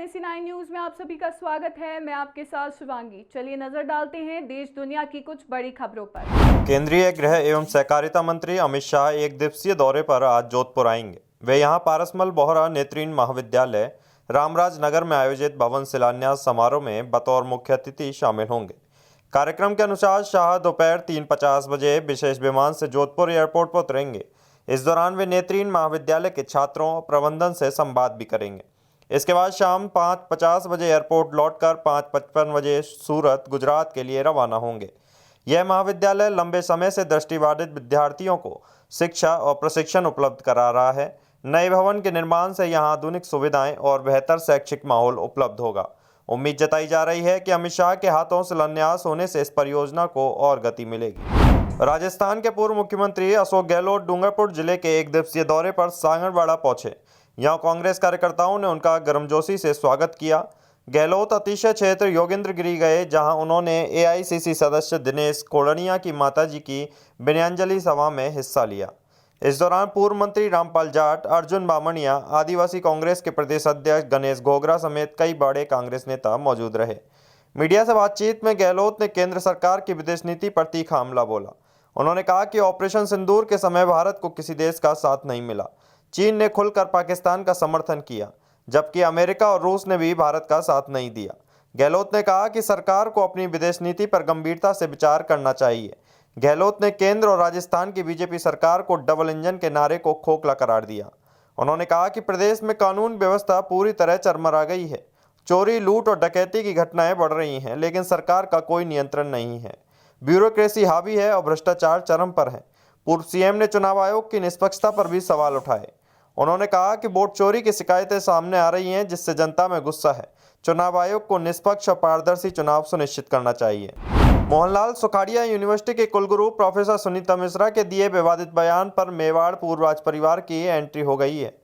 NSE9 news में आप सभी का स्वागत है। मैं आपके साथ शिवांगी। चलिए नजर डालते हैं देश दुनिया की कुछ बड़ी खबरों पर। केंद्रीय गृह एवं सहकारिता मंत्री अमित शाह एक दिवसीय दौरे पर आज जोधपुर आएंगे। वे यहां पारसमल बोहरा नेत्रहीन महाविद्यालय रामराज नगर में आयोजित भवन शिलान्यास समारोह में बतौर मुख्य अतिथि शामिल होंगे। कार्यक्रम के अनुसार शाह दोपहर 3:50 बजे विशेष विमान से जोधपुर एयरपोर्ट पर उतरेंगे। इस दौरान वे नेत्रहीन महाविद्यालय के छात्रों और प्रबंधन से संवाद भी करेंगे। इसके बाद शाम 5:50 बजे एयरपोर्ट लौटकर 5:55 बजे सूरत गुजरात के लिए रवाना होंगे। यह महाविद्यालय लंबे समय से दृष्टिबाधित विद्यार्थियों को शिक्षा और प्रशिक्षण उपलब्ध करा रहा है। नए भवन के निर्माण से यहां आधुनिक सुविधाएं और बेहतर शैक्षिक माहौल उपलब्ध होगा। उम्मीद जताई जा रही है कि अमित शाह के हाथों शिलान्यास होने से इस परियोजना को और गति मिलेगी। राजस्थान के पूर्व मुख्यमंत्री अशोक गहलोत डूंगरपुर जिले के एक दिवसीय दौरे पर सांगरवाड़ा पहुंचे। यहां कांग्रेस कार्यकर्ताओं ने उनका गर्मजोशी से स्वागत किया। गहलोत अतिशय क्षेत्र योगेंद्रगिरी गए, जहां उन्होंने AICC सदस्य दिनेश कोड़निया की माताजी की विनयाञ्जलि सभा में हिस्सा लिया। इस दौरान पूर्व मंत्री रामपाल जाट, अर्जुन बामणिया, आदिवासी कांग्रेस के प्रदेश अध्यक्ष गणेश घोगरा समेत कई बड़े कांग्रेस नेता मौजूद रहे। मीडिया से बातचीत में गहलोत ने केंद्र सरकार की विदेश नीति पर तीखा हमला बोला। उन्होंने कहा कि ऑपरेशन सिंदूर के समय भारत को किसी देश का साथ नहीं मिला। चीन ने खुलकर पाकिस्तान का समर्थन किया, जबकि अमेरिका और रूस ने भी भारत का साथ नहीं दिया। गहलोत ने कहा कि सरकार को अपनी विदेश नीति पर गंभीरता से विचार करना चाहिए। गहलोत ने केंद्र और राजस्थान की बीजेपी सरकार को डबल इंजन के नारे को खोखला करार दिया। उन्होंने कहा कि प्रदेश में कानून व्यवस्था पूरी तरह चरमरा गई है। चोरी, लूट और डकैती की घटनाएं बढ़ रही हैं, लेकिन सरकार का कोई नियंत्रण नहीं है। ब्यूरोक्रेसी हावी है और भ्रष्टाचार चरम पर है। पूर्व CM ने चुनाव आयोग की निष्पक्षता पर भी सवाल उठाए। उन्होंने कहा कि वोट चोरी की शिकायतें सामने आ रही हैं, जिससे जनता में गुस्सा है। चुनाव आयोग को निष्पक्ष और पारदर्शी चुनाव सुनिश्चित करना चाहिए। मोहनलाल सुखाड़िया यूनिवर्सिटी के कुलगुरु प्रोफेसर सुनीता मिश्रा के दिए विवादित बयान पर मेवाड़ पूर्व राज परिवार की एंट्री हो गई है।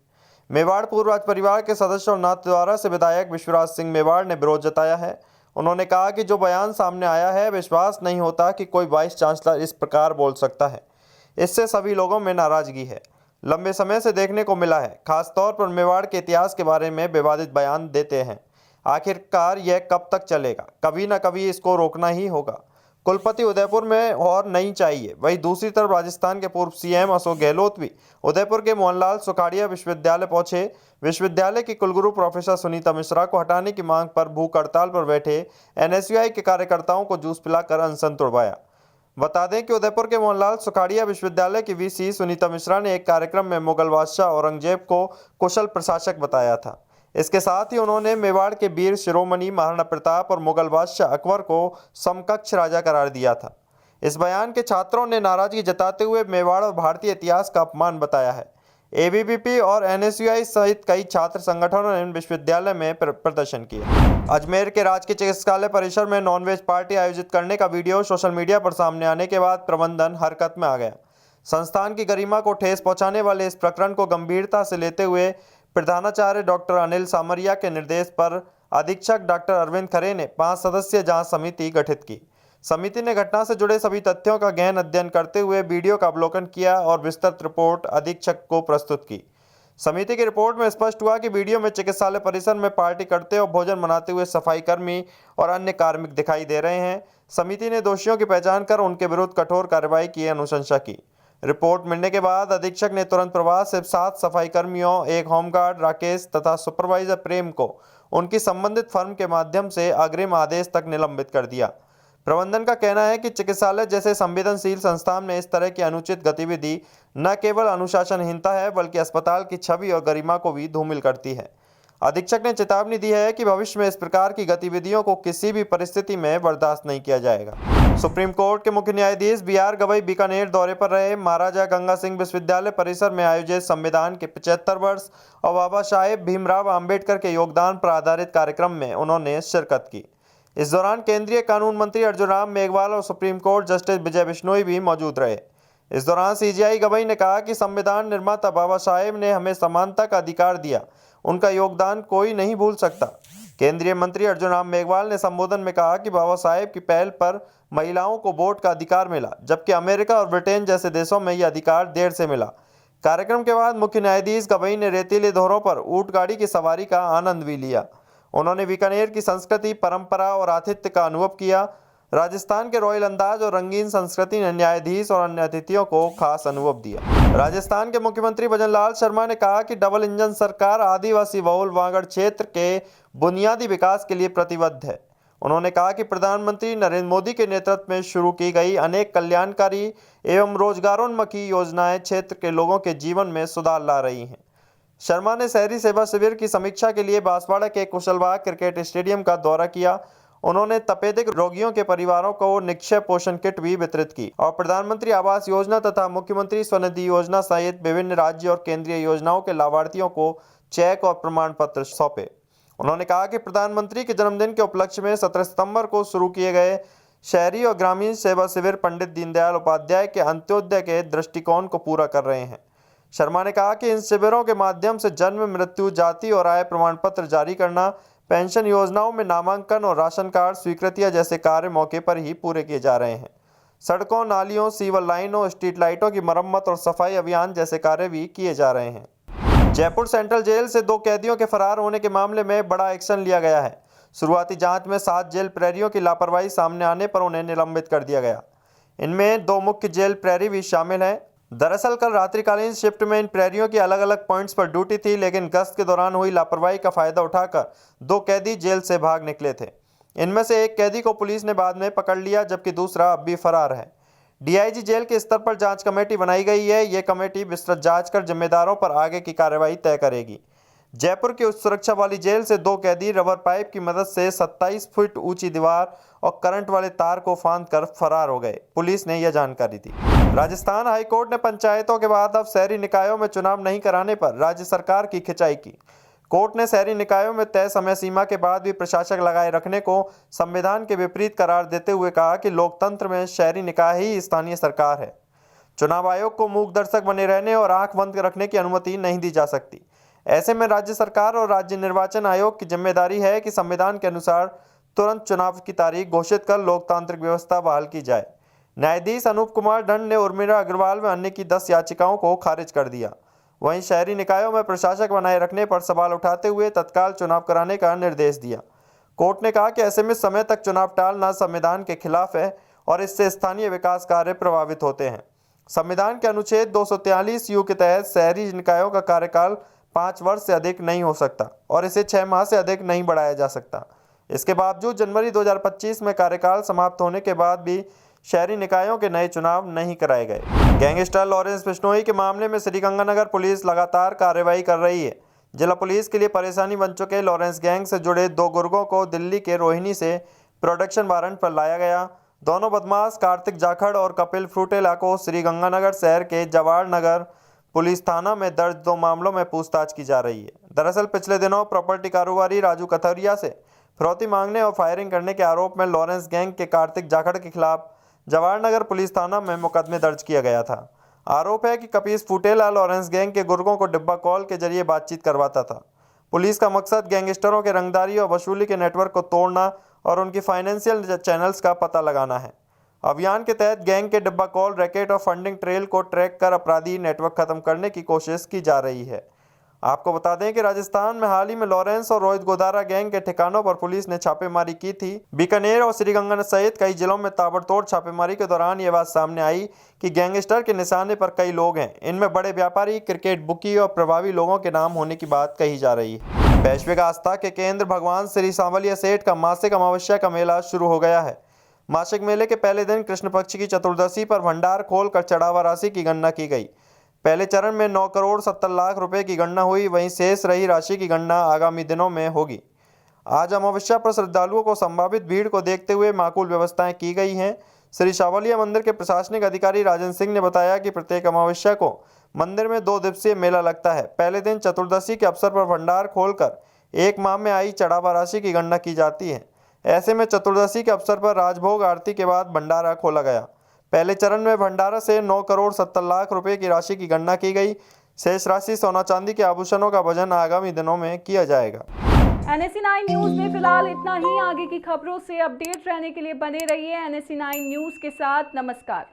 मेवाड़ पूर्व राज परिवार के सदस्य और नाथद्वारा से विधायक विश्वराज सिंह मेवाड़ ने विरोध जताया है। उन्होंने कहा कि जो बयान सामने आया है, विश्वास नहीं होता कि कोई वाइस चांसलर इस प्रकार बोल सकता है। इससे सभी लोगों में नाराजगी है। लंबे समय से देखने को मिला है, खासतौर पर मेवाड़ के इतिहास के बारे में विवादित बयान देते हैं। आखिरकार यह कब तक चलेगा? कभी न कभी इसको रोकना ही होगा। कुलपति उदयपुर में और नहीं चाहिए। वहीं दूसरी तरफ राजस्थान के पूर्व CM अशोक गहलोत भी उदयपुर के मोहनलाल सुखाड़िया विश्वविद्यालय पहुंचे। विश्वविद्यालय की कुलगुरु प्रोफेसर सुनीता मिश्रा को हटाने की मांग पर भूख हड़ताल पर बैठे NSUI के कार्यकर्ताओं को जूस पिलाकर अनशन तोड़वाया। बता दें कि उदयपुर के मोहनलाल सुखाड़िया विश्वविद्यालय की VC सुनीता मिश्रा ने एक कार्यक्रम में मुगल बादशाह औरंगजेब को कुशल प्रशासक बताया था। इसके साथ ही उन्होंने मेवाड़ के वीर शिरोमणि महाराणा प्रताप और मुगल बादशाह अकबर को समकक्ष राजा करार दिया था। इस बयान के छात्रों ने नाराजगी जताते हुए मेवाड़ और भारतीय इतिहास का अपमान बताया है। ABVP और NSUI सहित कई छात्र संगठनों ने विश्वविद्यालय में प्रदर्शन किया। अजमेर के राजकीय चिकित्सालय परिसर में नॉनवेज पार्टी आयोजित करने का वीडियो सोशल मीडिया पर सामने आने के बाद प्रबंधन हरकत में आ गया। संस्थान की गरिमा को ठेस पहुंचाने वाले इस प्रकरण को गंभीरता से लेते हुए प्रधानाचार्य डॉक्टर अनिल सामरिया के निर्देश पर अधीक्षक डॉक्टर अरविंद खरे ने 5 सदस्यीय जांच समिति गठित की। समिति ने घटना से जुड़े सभी तथ्यों का गहन अध्ययन करते हुए वीडियो का अवलोकन किया और विस्तृत रिपोर्ट अधीक्षक को प्रस्तुत की। समिति की रिपोर्ट में स्पष्ट हुआ कि वीडियो में चिकित्सालय परिसर में पार्टी करते और भोजन बनाते हुए सफाई कर्मी और अन्य कार्मिक दिखाई दे रहे हैं। समिति ने दोषियों की पहचान कर उनके विरुद्ध कठोर कार्रवाई की अनुशंसा की। रिपोर्ट मिलने के बाद अधीक्षक ने तुरंत प्रभाव से 7 सफाई कर्मियों, एक होमगार्ड राकेश तथा सुपरवाइजर प्रेम को उनकी संबंधित फर्म के माध्यम से अग्रिम आदेश तक निलंबित कर दिया। प्रबंधन का कहना है कि चिकित्सालय जैसे संवेदनशील संस्थान में इस तरह की अनुचित गतिविधि न केवल अनुशासनहीनता है, बल्कि अस्पताल की छवि और गरिमा को भी धूमिल करती है। अधीक्षक ने चेतावनी दी है कि भविष्य में इस प्रकार की गतिविधियों को किसी भी परिस्थिति में बर्दाश्त नहीं किया जाएगा। सुप्रीम कोर्ट के मुख्य न्यायाधीश BR गवई बीकानेर दौरे पर रहे। महाराजा गंगा सिंह विश्वविद्यालय परिसर में आयोजित संविधान के 75 वर्ष और बाबा साहेब भीमराव आम्बेडकर के योगदान पर आधारित कार्यक्रम में उन्होंने शिरकत की। इस दौरान केंद्रीय कानून मंत्री अर्जुन राम मेघवाल और सुप्रीम कोर्ट जस्टिस विजय बिश्नोई भी मौजूद रहे। इस दौरान CJI गवई ने कहा कि संविधान निर्माता बाबा साहेब ने हमें समानता का अधिकार दिया, उनका योगदान कोई नहीं भूल सकता। केंद्रीय मंत्री अर्जुन राम मेघवाल ने संबोधन में कहा कि बाबा साहेब की पहल पर महिलाओं को वोट का अधिकार मिला, जबकि अमेरिका और ब्रिटेन जैसे देशों में यह अधिकार देर से मिला। कार्यक्रम के बाद मुख्य न्यायाधीश गवई ने रेतीले धोरों पर ऊंट गाड़ी की सवारी का आनंद भी लिया। उन्होंने बीकानेर की संस्कृति, परंपरा और आतिथ्य का अनुभव किया। राजस्थान के रॉयल अंदाज और रंगीन संस्कृति ने न्यायाधीश और अन्य अतिथियों को खास अनुभव दिया। राजस्थान के मुख्यमंत्री भजनलाल शर्मा ने कहा कि डबल इंजन सरकार आदिवासी बहुल वागड़ क्षेत्र के बुनियादी विकास के लिए प्रतिबद्ध है। उन्होंने कहा कि प्रधानमंत्री नरेंद्र मोदी के नेतृत्व में शुरू की गई अनेक कल्याणकारी एवं रोजगारोन्मुखी योजनाएं क्षेत्र के लोगों के जीवन में सुधार ला रही हैं। शर्मा ने शहरी सेवा शिविर की समीक्षा के लिए बांसवाड़ा के कुशलबाग क्रिकेट स्टेडियम का दौरा किया। उन्होंने तपेदिक रोगियों के परिवारों को निक्षय पोषण किट भी वितरित की और प्रधानमंत्री आवास योजना तथा मुख्यमंत्री स्वनिधि योजना सहित विभिन्न राज्य और केंद्रीय योजनाओं के लाभार्थियों को चेक और प्रमाण पत्र सौंपे। उन्होंने कहा कि प्रधानमंत्री के जन्मदिन के उपलक्ष्य में 17 सितंबर को शुरू किए गए शहरी और ग्रामीण सेवा शिविर पंडित दीनदयाल उपाध्याय के अंत्योदय के दृष्टिकोण को पूरा कर रहे हैं। शर्मा ने कहा कि इन शिविरों के माध्यम से जन्म, मृत्यु, जाति और आय प्रमाण पत्र जारी करना, पेंशन योजनाओं में नामांकन और राशन कार्ड स्वीकृतियां जैसे कार्य मौके पर ही पूरे किए जा रहे हैं। सड़कों, नालियों, सीवर लाइनों, स्ट्रीट लाइटों की मरम्मत और सफाई अभियान जैसे कार्य भी किए जा रहे हैं। जयपुर सेंट्रल जेल से 2 कैदियों के फरार होने के मामले में बड़ा एक्शन लिया गया है। शुरुआती जांच में 7 जेल प्रहरियों की लापरवाही सामने आने पर उन्हें निलंबित कर दिया गया। इनमें 2 मुख्य जेल प्रहरी भी शामिल हैं। दरअसल कल रात्रिकालीन शिफ्ट में इन प्रहरियों की अलग अलग पॉइंट्स पर ड्यूटी थी, लेकिन गश्त के दौरान हुई लापरवाही का फायदा उठाकर 2 कैदी जेल से भाग निकले थे। इनमें से एक कैदी को पुलिस ने बाद में पकड़ लिया, जबकि दूसरा अब भी फरार है। डीआईजी जेल के स्तर पर जांच कमेटी बनाई गई है। ये कमेटी विस्तृत जांच कर जिम्मेदारों पर आगे की कार्रवाई तय करेगी। जयपुर की उच्च सुरक्षा वाली जेल से 2 कैदी रबर पाइप की मदद से 27 फुट ऊंची दीवार और करंट वाले तार को फांद कर फरार हो गए। पुलिस ने यह जानकारी दी। राजस्थान हाईकोर्ट ने पंचायतों के बाद अब शहरी निकायों में चुनाव नहीं कराने पर राज्य सरकार की खिंचाई की। कोर्ट ने शहरी निकायों में तय समय सीमा के बाद भी प्रशासक लगाए रखने को संविधान के विपरीत करार देते हुए कहा कि लोकतंत्र में शहरी निकाय ही स्थानीय सरकार है। चुनाव आयोग को मूक दर्शक बने रहने और आंख बंद रखने की अनुमति नहीं दी जा सकती। ऐसे में राज्य सरकार और राज्य निर्वाचन आयोग की जिम्मेदारी है कि संविधान के अनुसार तुरंत चुनाव की तारीख घोषित कर लोकतांत्रिक व्यवस्था बहाल की जाए। न्यायाधीश अनूप कुमार ढंड ने उर्मिला अग्रवाल व अन्य की 10 याचिकाओं को खारिज कर दिया। वहीं शहरी निकायों में प्रशासक बनाए रखने पर सवाल उठाते हुए तत्काल चुनाव कराने का निर्देश दिया। कोर्ट ने कहा कि ऐसे में समय तक चुनाव टालना संविधान के खिलाफ है और इससे स्थानीय विकास कार्य प्रभावित होते हैं। संविधान के अनुच्छेद 243 यू के तहत शहरी निकायों का कार्यकाल 5 वर्ष से अधिक नहीं हो सकता और इसे 6 माह से अधिक नहीं बढ़ाया जा सकता। इसके बावजूद जनवरी 2025 में कार्यकाल समाप्त होने के बाद भी शहरी निकायों के नए चुनाव नहीं कराए गए। गैंगस्टर लॉरेंस बिश्नोई के मामले में श्रीगंगानगर पुलिस लगातार कार्रवाई कर रही है। जिला पुलिस के लिए परेशानी बन चुके लॉरेंस गैंग से जुड़े 2 गुर्गों को दिल्ली के रोहिणी से प्रोडक्शन वारंट पर लाया गया। दोनों बदमाश कार्तिक जाखड़ और कपिल फ्रूटेला को श्रीगंगानगर शहर के जवाहर नगर पुलिस थाना में दर्ज 2 मामलों में पूछताछ की जा रही है। दरअसल पिछले दिनों प्रॉपर्टी कारोबारी राजू कथरिया से फिरौती मांगने और फायरिंग करने के आरोप में लॉरेंस गैंग के कार्तिक जाखड़ के खिलाफ जवाहर नगर पुलिस थाना में मुकदमे दर्ज किया गया था। आरोप है कि कपीस फुटेला लॉरेंस गैंग के गुर्गों को डिब्बा कॉल के जरिए बातचीत करवाता था। पुलिस का मकसद गैंगस्टरों के रंगदारी और वसूली के नेटवर्क को तोड़ना और उनकी फाइनेंशियल चैनल्स का पता लगाना है। अभियान के तहत गैंग के डिब्बा कॉल, रैकेट और फंडिंग ट्रेल को ट्रैक कर अपराधी नेटवर्क खत्म करने की कोशिश की जा रही है। आपको बता दें कि राजस्थान में हाल ही में लॉरेंस और रोहित गोदारा गैंग के ठिकानों पर पुलिस ने छापेमारी की थी। बीकानेर और श्रीगंगानगर सहित कई जिलों में ताबड़तोड़ छापेमारी के दौरान ये बात सामने आई कि गैंगस्टर के निशाने पर कई लोग हैं। इनमें बड़े व्यापारी, क्रिकेट बुकी और प्रभावी लोगों के नाम होने की बात कही जा रही है। वैश्विक आस्था के केंद्र भगवान श्री सांवलिया सेठ का मासिक अमावस्या का मेला शुरू हो गया है। मासिक मेले के पहले दिन कृष्ण पक्ष की चतुर्दशी पर भंडार खोलकर चढ़ावा राशि की गणना की गई। पहले चरण में 9 करोड़ 70 लाख रुपए की गणना हुई। वहीं शेष रही राशि की गणना आगामी दिनों में होगी। आज अमावस्या पर श्रद्धालुओं को संभावित भीड़ को देखते हुए माकूल व्यवस्थाएं की गई हैं। श्री सांवलिया मंदिर के प्रशासनिक अधिकारी राजन सिंह ने बताया कि प्रत्येक अमावस्या को मंदिर में 2 दिवसीय मेला लगता है। पहले दिन चतुर्दशी के अवसर पर भंडार खोलकर 1 माह में आई चढ़ावा राशि की गणना की जाती है। ऐसे में चतुर्दशी के अवसर पर राजभोग आरती के बाद भंडारा खोला गया। पहले चरण में भंडारा से 9 करोड़ 70 लाख रुपए की राशि की गणना की गई। शेष राशि सोना चांदी के आभूषणों का वजन आगामी दिनों में किया जाएगा। NSE9 न्यूज में फिलहाल इतना ही। आगे की खबरों से अपडेट रहने के लिए बने रहिए NSE9 न्यूज के साथ। नमस्कार।